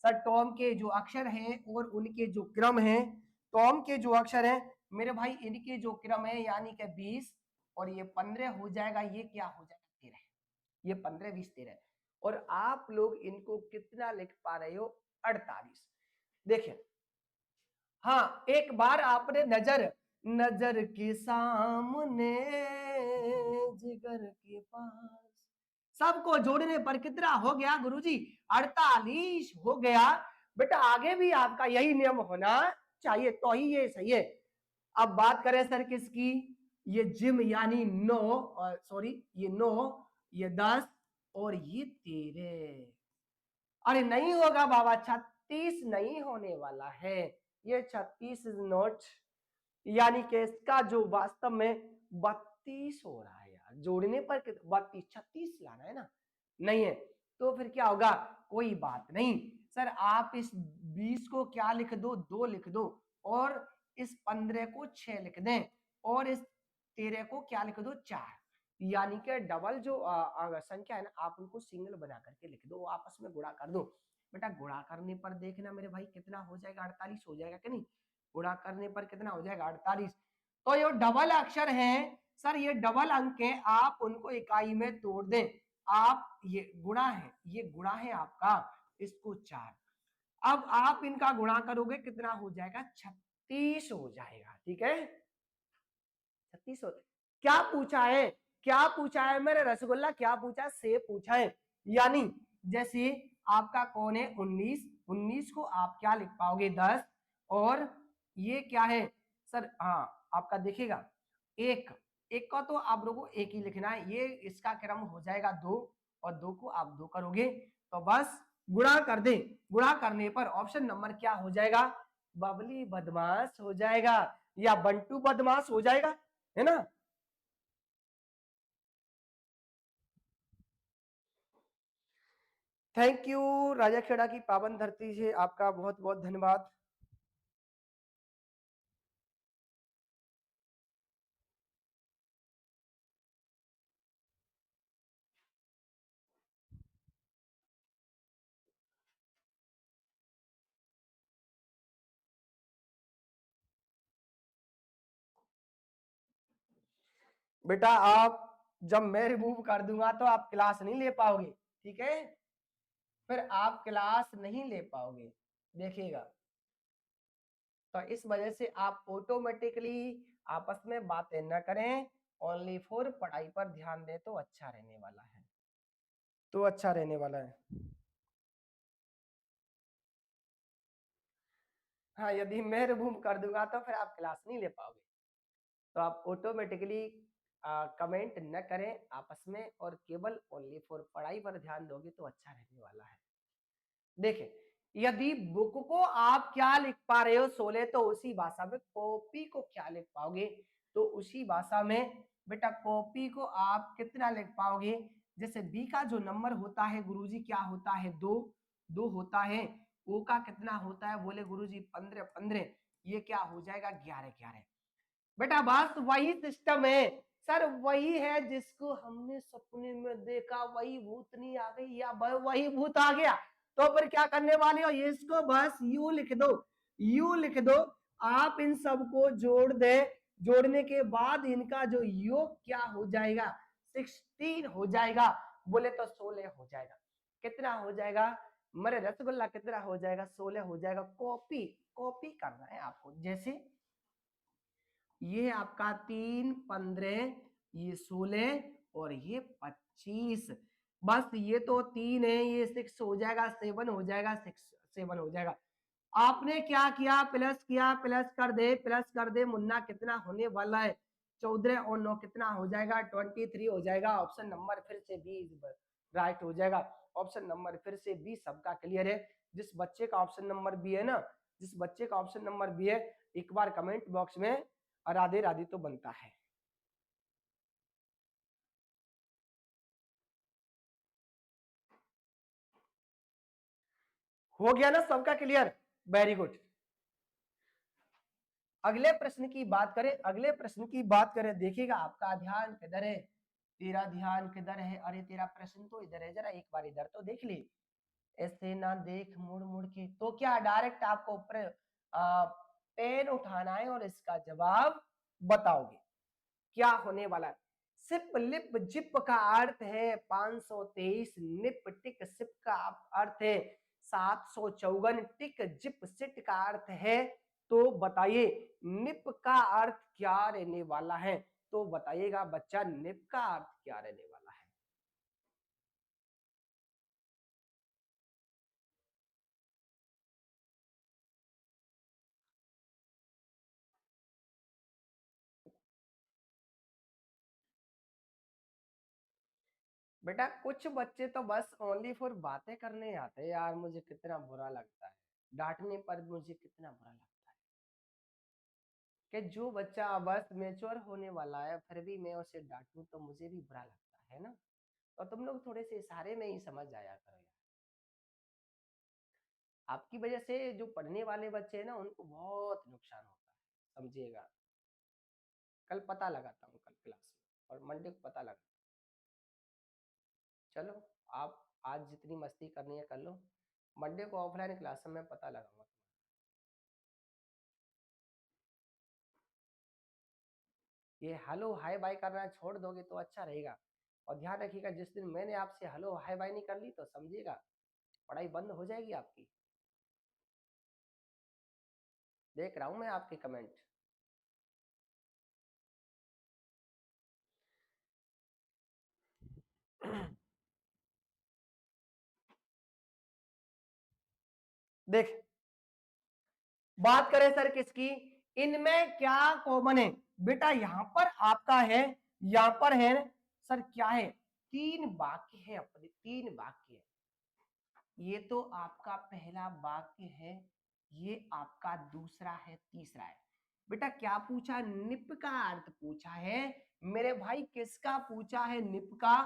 S1: सर, टॉम के जो अक्षर हैं और उनके जो क्रम हैं, टॉम के जो अक्षर हैं मेरे भाई, इनके जो क्रम है यानी कि 20 और ये 15 हो जाएगा, ये क्या हो जाएगा 13, ये 15 20 13, और आप लोग इनको कितना लिख पा रहे हो 48। देखिए, हाँ एक बार आपने नजर, नजर के सामने जिगर के पास, सबको जोड़ने पर कितना हो गया गुरुजी, 48 हो गया। बेटा आगे भी आपका यही नियम होना चाहिए, तो ही ये सही है। अब बात करें सर किसकी, ये जिम यानी 9, सॉरी ये 9, ये 10 और ये 13, अरे नहीं होगा बाबा, 36 नहीं होने वाला है, ये 36 इज नॉट, यानी कि इसका जो वास्तव में 32 हो रहा है यार, जोड़ने पर 32, 36 लाना है ना, नहीं है, तो फिर क्या होगा, कोई बात नहीं सर, आप इस 20 को क्या लिख दो, 2 लिख दो, और इस 15 को 6 लिख दें, और इस 13 को क्या लिख दो 4, यानी कि डबल जो संख्या है ना, आप उनको सिंगल बना करके लिख दो, आपस में गुणा कर दो। बेटा गुणा करने पर देखना मेरे भाई कितना हो जाएगा, 48 हो जाएगा कि नहीं, गुणा करने पर कितना हो जाएगा 48। तो ये डबल अक्षर है सर, ये डबल अंक है, आप उनको इकाई में तोड़ दें, आप ये गुणा है, ये गुणा है आपका, इसको 4, अब आप इनका गुणा करोगे कितना हो जाएगा 36 हो जाएगा, ठीक है 36 हो। क्या पूछा है, क्या पूछा है मेरे रसगुल्ला, क्या पूछा, से पूछा है, यानी जैसे आपका कौन है 19, 19 को आप क्या लिख पाओगे 10, और ये क्या है सर, हाँ आपका देखिएगा एक, एक का तो आप लोगों को एक ही लिखना है, ये इसका क्रम हो जाएगा 2, और 2 को आप 2 करोगे तो बस गुणा कर दे, गुणा करने पर ऑप्शन नंबर क्या हो जाएगा, बबली बदमाश हो जाएगा या बंटू बदमाश हो जाएगा, है ना। थैंक यू राजा खेड़ा की पावन धरती से आपका बहुत बहुत धन्यवाद। बेटा आप जब मैं रिमूव कर दूंगा तो आप क्लास नहीं ले पाओगे, ठीक है, फिर आप क्लास नहीं ले पाओगे, देखिएगा। तो इस वजह से आप ऑटोमेटिकली आपस में बातें न करें, ओनली फॉर पढ़ाई पर ध्यान दे तो अच्छा रहने वाला है, तो अच्छा रहने वाला है। हाँ, यदि मैं रिमूव कर दूंगा तो फिर आप क्लास नहीं ले पाओगे। तो आप ऑटोमेटिकली कमेंट न करें आपस में, और केवल ओनली फॉर पढ़ाई पर ध्यान दोगे तो अच्छा रहने वाला है। देखें, यदि बुक को आप क्या लिख पा रहे हो 16, तो उसी भाषा में कॉपी को क्या लिख पाओगे, तो उसी भाषा में बेटा कॉपी को आप कितना लिख पाओगे। जैसे बी का जो नंबर होता है गुरुजी क्या होता है, 2 होता है। ओ का कितना होता है, बोले गुरुजी 15, ये क्या हो जाएगा 11। बेटा बस वही सिस्टम है सर, वही है जिसको हमने सपने में देखा, वही भूतनी आ गई या वही भूत आ गया, तो फिर क्या करने वाले हो, इसको बस यू लिख दो, यू लिख दो। आप इन सबको जोड़ दे, जोड़ने के बाद इनका जो योग क्या हो जाएगा, 16 हो जाएगा, बोले तो 16 हो जाएगा। कितना हो जाएगा मेरे रसगुल्ला, कितना हो जाएगा 16 हो जाएगा। कॉपी कॉपी करना है आपको। जैसे ये आपका 3, 15, ये 16 और ये 25, बस ये तो 3 है, ये 6 हो जाएगा, 7 हो जाएगा, 7 हो जाएगा। आपने क्या किया, प्लस किया, प्लस कर दे मुन्ना, कितना होने वाला है 14 और 9 कितना हो जाएगा 23 हो जाएगा। ऑप्शन नंबर फिर से बी राइट हो जाएगा। ऑप्शन नंबर फिर से बी सबका क्लियर है। जिस बच्चे का ऑप्शन नंबर बी है ना, जिस बच्चे का ऑप्शन नंबर बी है, एक बार कमेंट बॉक्स में राधे राधे तो बनता है। हो गया ना सबका क्लियर, वेरी गुड। अगले प्रश्न की बात करें, अगले प्रश्न की बात करें, देखिएगा आपका ध्यान किधर है, तेरा ध्यान किधर है, अरे तेरा प्रश्न तो इधर है, जरा एक बार इधर तो देख ली, ऐसे ना देख मुड़ मुड़ के। तो क्या डायरेक्ट आपको पेन उठाना है और इसका जवाब बताओगे क्या होने वाला है। सिप लिप जिप का अर्थ है 523, निप टिक सिप का अर्थ है 754, टिक जिप सिट का अर्थ है, तो बताइए निप का अर्थ क्या रहने वाला है, तो बताइएगा बच्चा निप का अर्थ क्या रहने वाला है। बेटा कुछ बच्चे तो बस ओनली फॉर बातें करने आते हैं यार, मुझे कितना बुरा लगता है, डांटने पर मुझे कितना बुरा लगता है कि जो बच्चा बस मेच्योर होने वाला है फिर भी मैं उसे डांटूं तो मुझे भी बुरा लगता है ना। तो तुम लोग थोड़े से इशारे में ही समझ जाया करो यार। आपकी वजह से जो पढ़ने वाले बच्चे हैं ना उनको बहुत नुकसान होता है, समझिएगा। कल पता लगाता हूँ, कल क्लास में, और मंडे को पता लगा। चलो, आप आज जितनी मस्ती करनी है कर लो, मंडे को ऑफलाइन क्लास में पता लगाऊंगा। ये हेलो हाय बाय करना छोड़ दोगे तो अच्छा रहेगा। और ध्यान रखिएगा जिस दिन मैंने आपसे हेलो हाय बाय नहीं कर ली तो समझिएगा पढ़ाई बंद हो जाएगी आपकी। देख रहा हूं मैं आपके कमेंट। देख, बात करें सर किसकी, इनमें क्या कॉमन है बेटा, यहां पर आपका है, यहां पर है सर क्या है, 3 वाक्य है, अपने 3 वाक्य है। ये तो आपका पहला वाक्य है, ये आपका दूसरा है, तीसरा है। बेटा क्या पूछा, निप का अर्थ पूछा है मेरे भाई, किसका पूछा है, निप का।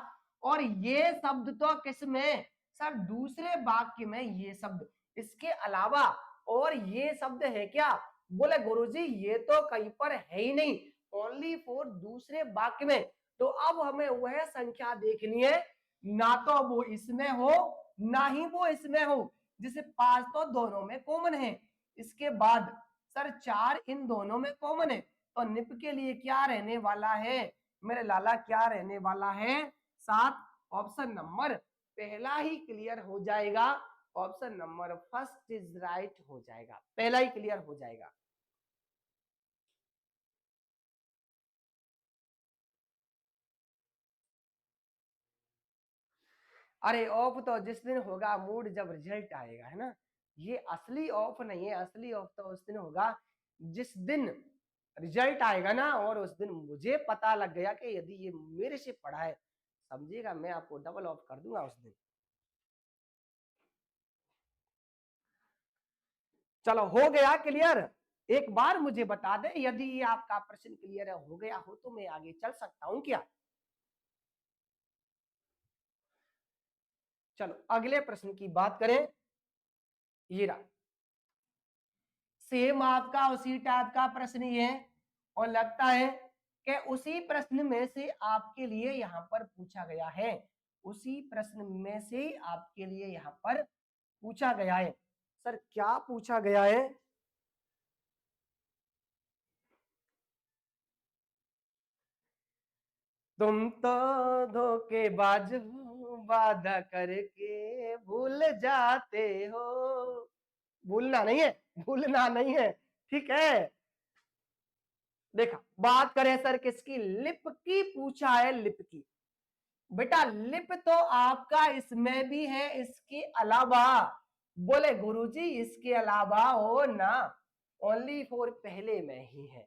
S1: और ये शब्द तो किस में, सर दूसरे वाक्य में ये शब्द इसके अलावा और ये शब्द है क्या? बोले गुरुजी ये तो कहीं पर है ही नहीं, ओनली फॉर दूसरे वाक्य में। तो अब हमें वह संख्या देखनी है, ना तो वो इसमें हो ना ही वो इसमें हो, जिसे 5 तो दोनों में कॉमन है। इसके बाद सर 4 इन दोनों में कॉमन है, तो निप के लिए क्या रहने वाला है मेरे लाला? क्या रहने वाला है? 7। ऑप्शन नंबर पहला ही क्लियर हो जाएगा, option number first is right हो जाएगा, पहला ही क्लियर हो जाएगा। अरे ऑफ तो जिस दिन होगा मूड जब रिजल्ट आएगा, है ना। ये असली ऑफ नहीं है, असली ऑफ तो उस दिन होगा जिस दिन रिजल्ट आएगा ना, और उस दिन मुझे पता लग गया कि यदि ये मेरे से पढ़ा है, समझिएगा मैं आपको डबल ऑफ कर दूंगा उस दिन। चलो हो गया क्लियर? एक बार मुझे बता दे यदि ये आपका प्रश्न क्लियर हो गया हो तो मैं आगे चल सकता हूं क्या? चलो अगले प्रश्न की बात करें। ये रहा, सेम आपका उसी टाइप का प्रश्न ही है, और लगता है कि उसी प्रश्न में से आपके लिए यहां पर पूछा गया है, उसी प्रश्न में से आपके लिए यहां पर पूछा गया है। सर क्या पूछा गया है? तुम तो धोखेबाज हो, वादा करके भूल जाते हो। भूलना नहीं है, भूलना नहीं है, ठीक है। देखा, बात करें सर किसकी? लिप की पूछा है, लिप की। बेटा लिप तो आपका इसमें भी है, इसके अलावा बोले गुरुजी इसके अलावा हो ना, ओनली फॉर पहले में ही है,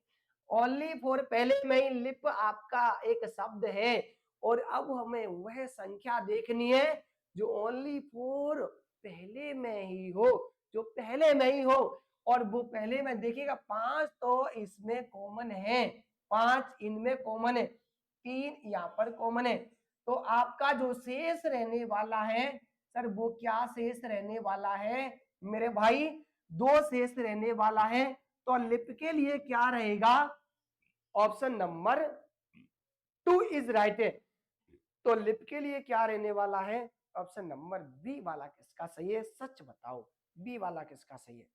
S1: ओनली फॉर पहले में ही लिप आपका एक शब्द है। और अब हमें वह संख्या देखनी है जो ओनली फॉर पहले में ही हो, जो पहले में ही हो। और वो पहले में देखिएगा 5 तो इसमें कॉमन है, 5 इनमें कॉमन है, 3 यहाँ पर कॉमन है। तो आपका जो शेष रहने वाला है सर, वो क्या शेष रहने वाला है मेरे भाई? 2 शेष रहने वाला है। तो लिप के लिए क्या रहेगा? ऑप्शन नंबर 2 इज राइट है। तो लिप के लिए क्या रहने वाला है? ऑप्शन नंबर बी वाला किसका सही है? सच बताओ, बी वाला किसका सही है?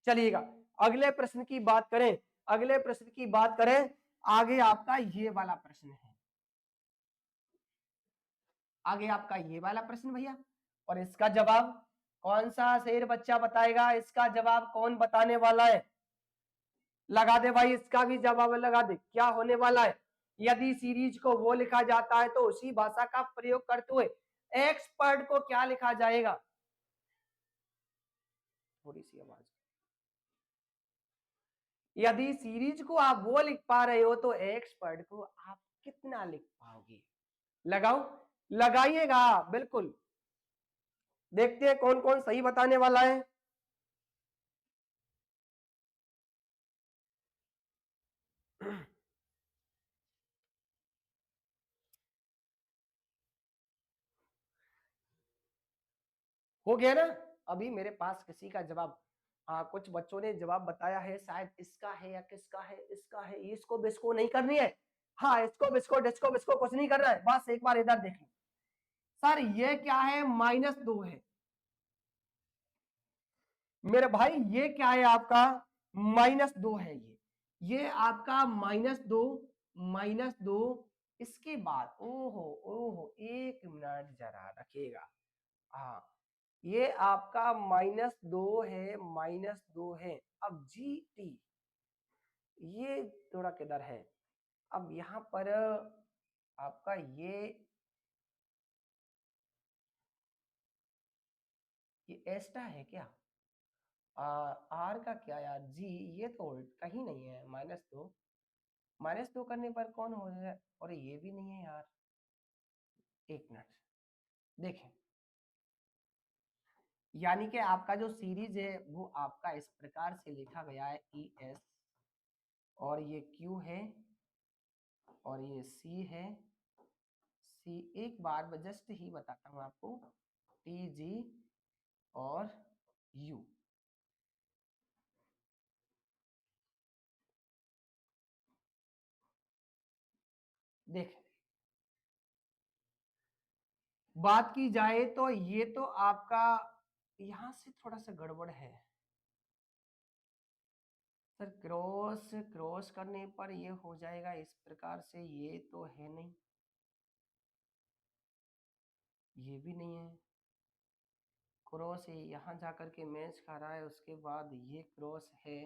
S1: चलिएगा अगले प्रश्न की बात करें, अगले प्रश्न की बात करें। आगे आपका ये वाला प्रश्न है, आगे आपका ये वाला प्रश्न भैया, और इसका जवाब कौन सा शेर बच्चा बताएगा? इसका जवाब कौन बताने वाला है? लगा दे भाई, इसका भी जवाब लगा दे। क्या होने वाला है? यदि सीरीज को वो लिखा जाता है तो उसी भाषा का प्रयोग करते हुए एक्सपर्ट को क्या लिखा जाएगा? थोड़ी सी आवाज। यदि सीरीज को आप वो लिख पा रहे हो तो एक्सपर्ट को आप कितना लिख पाओगे? लगाओ, लगाइएगा बिल्कुल। देखते हैं कौन कौन सही बताने वाला है। हो गया ना? अभी मेरे पास किसी का जवाब, कुछ बच्चों ने जवाब बताया है, शायद इसका है या किसका है, इसका है। इसको बिस्को नहीं करनी है, हाँ इसको बिस्को डिस्को बिस्को कुछ नहीं करना है, बस एक बार इधर देख लो। सर ये क्या है? -2 है मेरे भाई, ये क्या है आपका? -2 है ये आपका -2, -2। इसके बाद ओहो ओहो, 1 मिनट जरा रखिएगा। हाँ ये आपका -2 है, -2 है। अब जी टी ये थोड़ा किधर है? अब यहां पर आपका ये एस्टा है क्या? आर का क्या यार? जी ये तो कहीं नहीं है। -2, -2 करने पर कौन हो जाए? और ये भी नहीं है यार, 1 मिनट देखें। यानी कि आपका जो सीरीज है वो आपका इस प्रकार से लिखा गया है, ई एस, और ये क्यू है, और ये सी है, सी, एक बार जस्ट ही बताता हूं आपको, टी जी और यू। देख, बात की जाए तो ये तो आपका यहां से थोड़ा सा गड़बड़ है सर, क्रॉस क्रॉस करने पर ये हो जाएगा इस प्रकार से, ये तो है नहीं, ये भी नहीं है, क्रॉस है यहाँ जाकर के मैच खा रहा है, उसके बाद ये क्रॉस है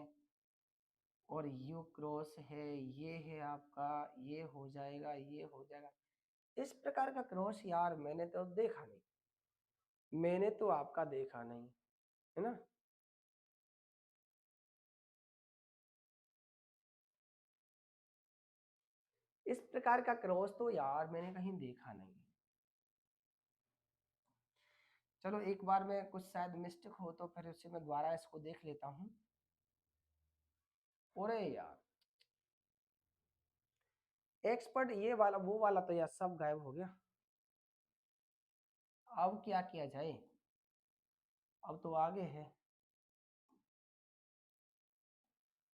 S1: और यू क्रॉस है, ये है आपका, ये हो जाएगा, ये हो जाएगा। इस प्रकार का क्रॉस यार मैंने तो देखा नहीं, मैंने तो आपका देखा नहीं, है ना। इस प्रकार का क्रॉस तो यार मैंने कहीं देखा नहीं। चलो एक बार मैं कुछ शायद मिस्टेक हो तो फिर उससे मैं दोबारा इसको देख लेता हूँ। अरे यार एक्सपर्ट ये वाला वो वाला तो यार सब गायब हो गया। अब क्या किया जाए, अब तो आगे है,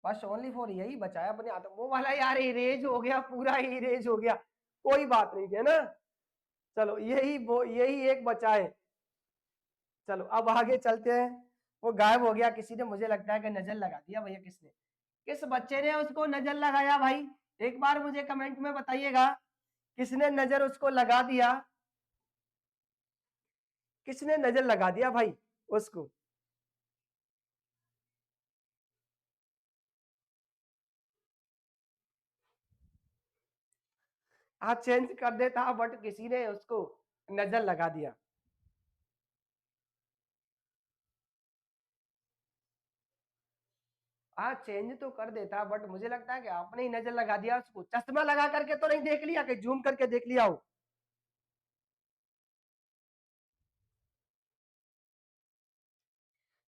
S1: बस ओनली फॉर यही बचाया अपने हाथ, वो वाला यार इरेज हो गया, पूरा इरेज हो गया, कोई बात नहीं है ना। चलो यही वो यही एक बचा है। चलो अब आगे चलते हैं। वो गायब हो गया, किसी ने मुझे लगता है कि नजर लगा दिया भैया, किसने, किस बच्चे ने उसको नजर लगाया भाई, एक बार मुझे कमेंट में बताइएगा किसने नजर उसको लगा दिया, किसने नजर लगा दिया भाई उसको। हाँ चेंज कर देता बट किसी ने उसको नजर लगा दिया। हाँ चेंज तो कर देता बट मुझे लगता है कि आपने ही नजर लगा दिया उसको, चश्मा लगा करके तो नहीं देख लिया कि जूम करके देख लिया हो।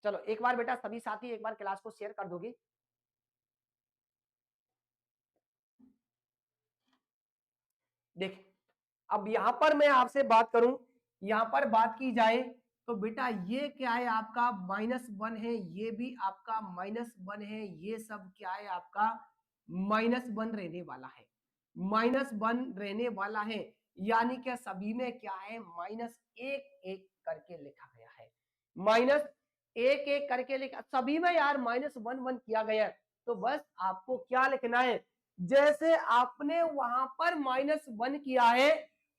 S1: चलो एक बार बेटा सभी साथी एक बार क्लास को शेयर कर दोगे। देख अब यहां पर मैं आपसे बात करूं, यहां पर बात की जाए तो बेटा ये क्या है आपका -1 है, ये भी आपका -1 है, ये सब क्या है आपका -1 रहने वाला है, -1 रहने वाला है, यानी कि सभी में क्या है -1 1 करके लिखा गया है, -1 1 करके लिखा सभी में यार -1 1 किया गया है। तो बस आपको क्या लिखना है, जैसे आपने वहां पर -1 किया है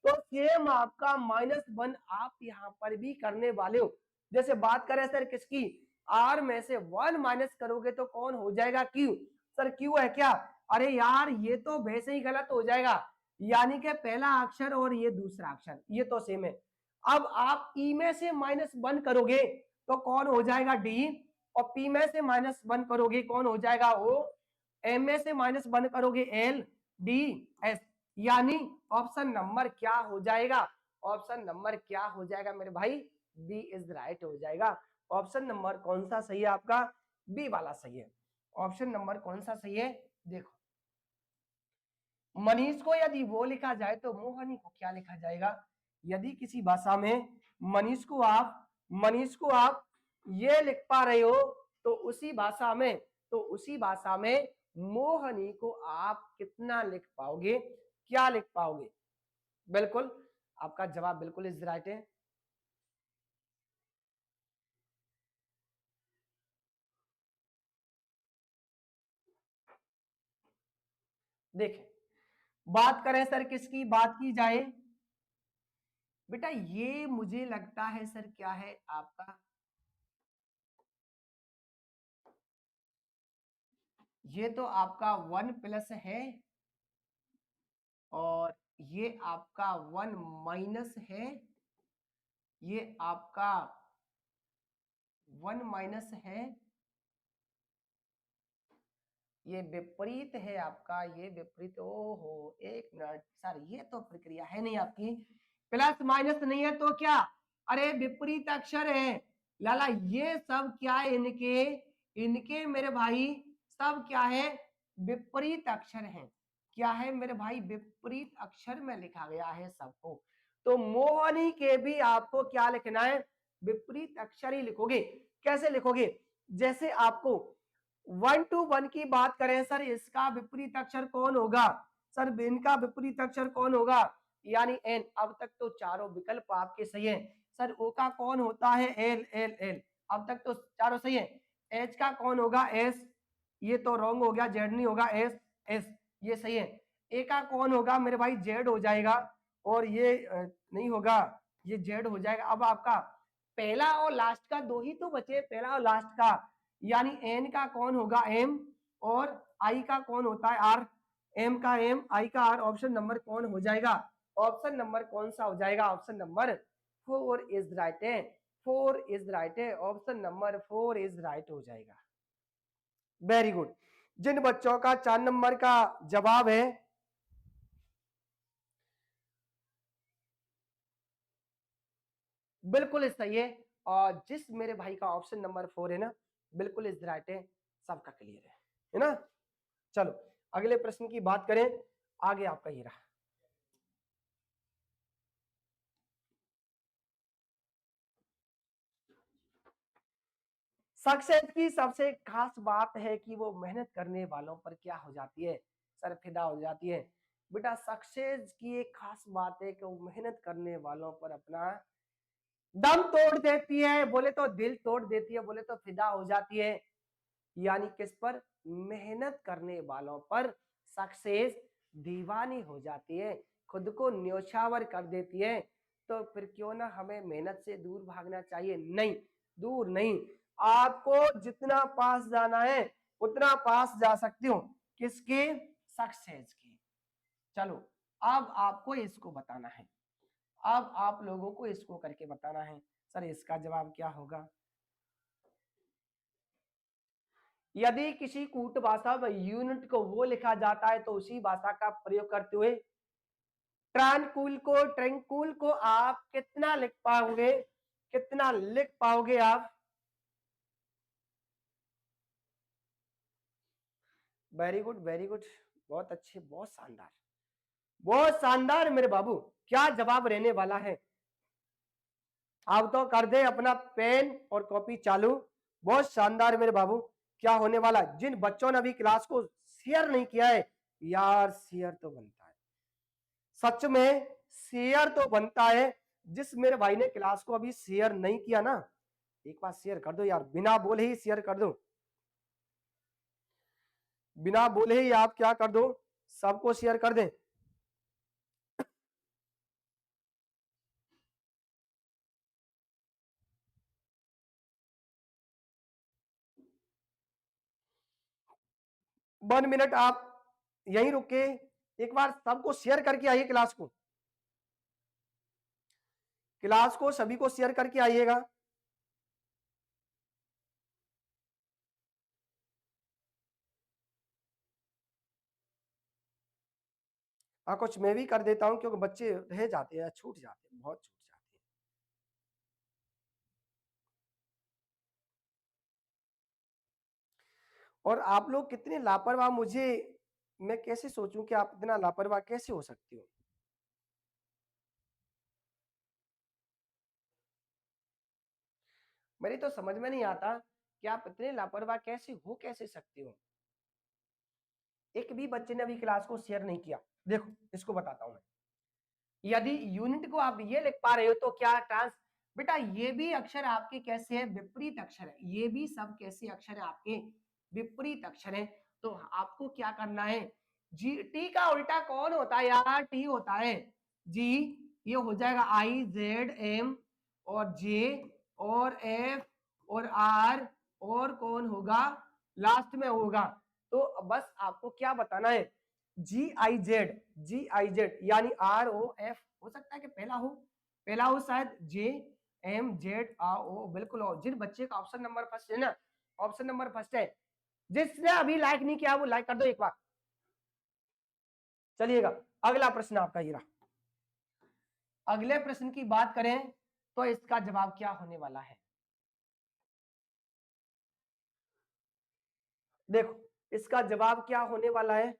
S1: तो सेम आपका -1 आप यहां पर भी करने वाले हो। जैसे बात करें सर किसकी, आर में से 1 माइनस करोगे तो कौन हो जाएगा, क्यू, सर क्यू है क्या, अरे यार ये तो वैसे ही गलत हो जाएगा, यानी कि पहला अक्षर और ये दूसरा अक्षर ये तो सेम है। अब आप ई में से -1 करोगे तो कौन हो जाएगा, डी, और पी में से -1 करोगे कौन हो जाएगा, ओ, एम में से -1 करोगे, एल, डी, एस, यानी ऑप्शन नंबर क्या हो जाएगा, ऑप्शन नंबर क्या हो जाएगा मेरे भाई, बी इज राइट हो जाएगा। ऑप्शन नंबर कौन सा सही है आपका, बी वाला सही है। ऑप्शन नंबर कौन सा सही है, देखो मनीष को यदि वो लिखा जाए तो मोहनी को क्या लिखा जाएगा, यदि किसी भाषा में मनीष को आप ये लिख पा रहे हो तो उसी भाषा में मोहनी को आप कितना लिख पाओगे, क्या लिख पाओगे, बिल्कुल आपका जवाब बिल्कुल इज राइट है। देखें बात करें सर किसकी बात की जाए, बेटा ये मुझे लगता है सर क्या है आपका, ये तो आपका 1 प्लस है और ये आपका 1 माइनस है, ये आपका 1 माइनस है, ये विपरीत है आपका, ये विपरीत, ओहो एक मिनट सर ये तो प्रक्रिया है नहीं आपकी, प्लस माइनस नहीं है तो क्या, अरे विपरीत अक्षर है लाला, ये सब क्या है इनके इनके मेरे भाई सब क्या है विपरीत अक्षर हैं, क्या है मेरे भाई, विपरीत अक्षर में लिखा गया है सबको। तो मोहनी के भी आपको क्या लिखना है, विपरीत अक्षर ही लिखोगे। कैसे लिखोगे, जैसे आपको 1 to 1 की बात करें सर, इसका विपरीत अक्षर कौन होगा, सर इनका विपरीत अक्षर कौन होगा, यानी एन। अब तक तो चारों विकल्प आपके सही है। सर ओ का कौन होता है, एल एल एल, अब तक तो चारों सही है। एच का कौन होगा, एस, ये तो रॉन्ग हो गया, जेड नहीं होगा, एस एस ये सही है। ए का कौन होगा मेरे भाई, जेड हो जाएगा, और ये नहीं होगा, ये जेड हो जाएगा। अब आपका पहला और लास्ट का दो ही तो बचे, पहला और लास्ट का, यानी एन का कौन होगा, एम, और आई का कौन होता है, आर। एम का एम, आई का आर, ऑप्शन नंबर कौन हो जाएगा, ऑप्शन नंबर कौन सा हो जाएगा, ऑप्शन नंबर 4 इज राइट है, 4 इज राइट है, ऑप्शन नंबर 4 इज राइट हो जाएगा। Very good. जिन बच्चों का 4 नंबर का जवाब है, बिल्कुल सही है, और जिस मेरे भाई का ऑप्शन नंबर 4 है ना, बिल्कुल इस राइट है, सबका क्लियर है ना। चलो अगले प्रश्न की बात करें, आगे आपका ये रहा। सक्सेस की सबसे खास बात है कि वो मेहनत करने वालों पर क्या हो जाती है, सर फिदा हो जाती है। बेटा सक्सेस की एक खास बात है कि वो मेहनत करने वालों पर अपना दम तोड़ देती है, बोले तो दिल तोड़ देती है, बोले तो फिदा हो जाती है। यानी किस पर, मेहनत करने वालों पर सक्सेस दीवानी हो जाती है, खुद को न्योछावर कर देती है। तो फिर क्यों ना हमें मेहनत से दूर भागना चाहिए, नहीं दूर नहीं, आपको जितना पास जाना है उतना पास जा सकते हो, किसके, सक्सेस के। चलो अब आपको इसको बताना है, अब आप लोगों को इसको करके बताना है। सर इसका जवाब क्या होगा, यदि किसी कूट भाषा में यूनिट को वो लिखा जाता है तो उसी भाषा का प्रयोग करते हुए ट्रैंकुल को आप कितना लिख पाओगे, कितना लिख पाओगे आप। वेरी गुड वेरी गुड, बहुत अच्छे, बहुत शानदार, बहुत शानदार मेरे बाबू। क्या जवाब रहने वाला है, आप तो कर दे अपना पेन और कॉपी चालू। बहुत शानदार मेरे बाबू, क्या होने वाला है। जिन बच्चों ने अभी क्लास को शेयर नहीं किया है, यार शेयर तो बनता है, सच में शेयर तो बनता है। जिस मेरे भाई ने क्लास को अभी शेयर नहीं किया ना, एक बार शेयर कर दो यार, बिना बोले ही शेयर कर दो, बिना बोले ही आप क्या कर दो, सबको शेयर कर दें। वन मिनट आप यहीं रुक के एक बार सबको शेयर करके आइए, क्लास को सभी को शेयर करके आइएगा। हाँ कुछ मैं भी कर देता हूं, क्योंकि बच्चे रह जाते हैं, छूट जाते हैं, बहुत छूट जाते हैं। और आप लोग कितने लापरवाह, मुझे मैं कैसे सोचूं कि आप इतना लापरवाह कैसे हो सकते हो। मेरी तो समझ में नहीं आता कि आप इतने लापरवाह कैसे हो, कैसे सकते हो। एक भी बच्चे ने अभी क्लास को शेयर नहीं किया। देखो इसको बताता हूं मैं, यदि यूनिट को आप ये लिख पा रहे हो तो क्या ट्रांस, बेटा ये भी अक्षर आपके कैसे है, विपरीत अक्षर है, ये भी सब कैसे अक्षर है आपके, विपरीत अक्षर है। तो आपको क्या करना है, जी टी का उल्टा कौन होता है यार, टी होता है जी, ये हो जाएगा आई जेड एम और जे और एफ और आर, और कौन होगा लास्ट में होगा। तो बस आपको क्या बताना है, जी आई जेड, यानी आर ओ एफ, हो सकता है कि पहला हो शायद जे एम जेड आ ओ, बिल्कुल हो। जिन बच्चे का ऑप्शन नंबर फर्स्ट है ना, ऑप्शन नंबर फर्स्ट है, जिसने अभी लाइक नहीं किया वो लाइक कर दो एक बार। चलिएगा अगला प्रश्न आपका ये रहा। अगले प्रश्न की बात करें तो इसका जवाब क्या होने वाला है, देखो इसका जवाब क्या होने वाला है।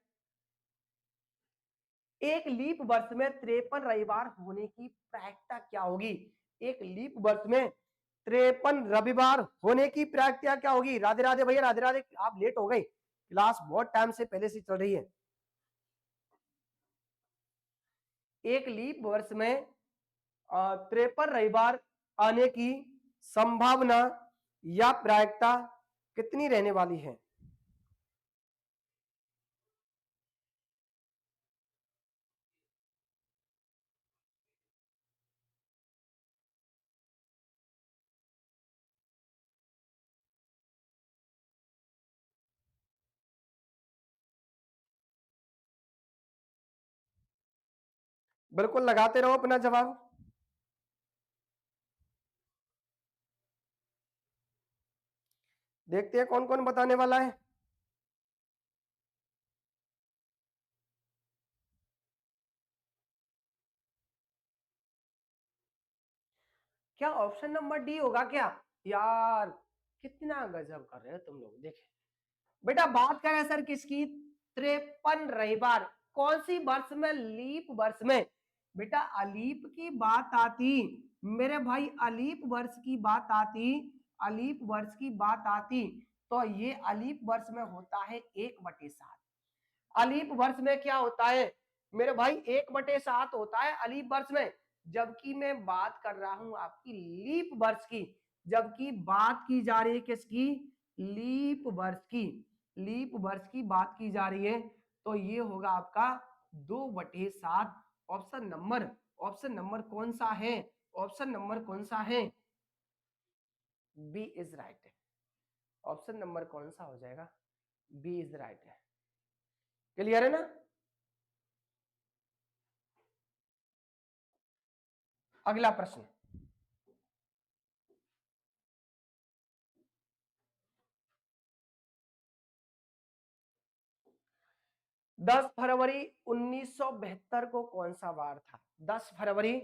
S1: एक लीप वर्ष में 53 रविवार होने की प्रायिकता क्या होगी? एक लीप वर्ष में 53 रविवार होने की प्रायिकता क्या होगी? राधे राधे भैया, राधे राधे। आप लेट हो गए, क्लास बहुत टाइम से पहले से चल रही है। एक लीप वर्ष में 53 रविवार आने की संभावना या प्रायिकता कितनी रहने वाली है? बिल्कुल लगाते रहो अपना जवाब। देखते हैं कौन कौन बताने वाला है। क्या ऑप्शन नंबर डी होगा क्या? यार कितना गजब कर रहे हो तुम लोग। देखे बेटा, बात करें सर किसकी? 53 रविवार कौन सी वर्ष में? लीप वर्ष में। बेटा अलीप की बात आती मेरे भाई, अलीप वर्ष की बात आती, अलीप वर्ष की बात आती तो ये अलीप वर्ष में होता है 1/7। अलीप वर्ष में क्या होता है मेरे भाई? 1/7 होता है अलीप वर्ष में। जबकि मैं बात कर रहा हूं आपकी लीप वर्ष की, जबकि बात की जा रही है किसकी? लीप वर्ष की। लीप वर्ष की बात की जा रही है तो ये होगा आपका 2/7। ऑप्शन नंबर कौन सा है? ऑप्शन नंबर कौन सा है? बी इज राइट है। ऑप्शन नंबर कौन सा हो जाएगा? बी इज राइट है। क्लियर है ना? अगला प्रश्न। 10 फरवरी 1972 को कौन सा वार था? 10 फरवरी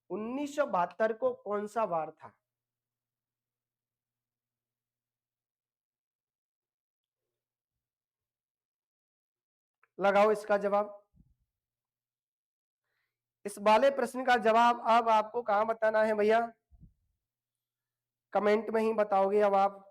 S1: 1972 को कौन सा वार था? लगाओ इसका जवाब। इस वाले प्रश्न का जवाब अब आपको कहां बताना है भैया? कमेंट में ही बताओगे अब आप।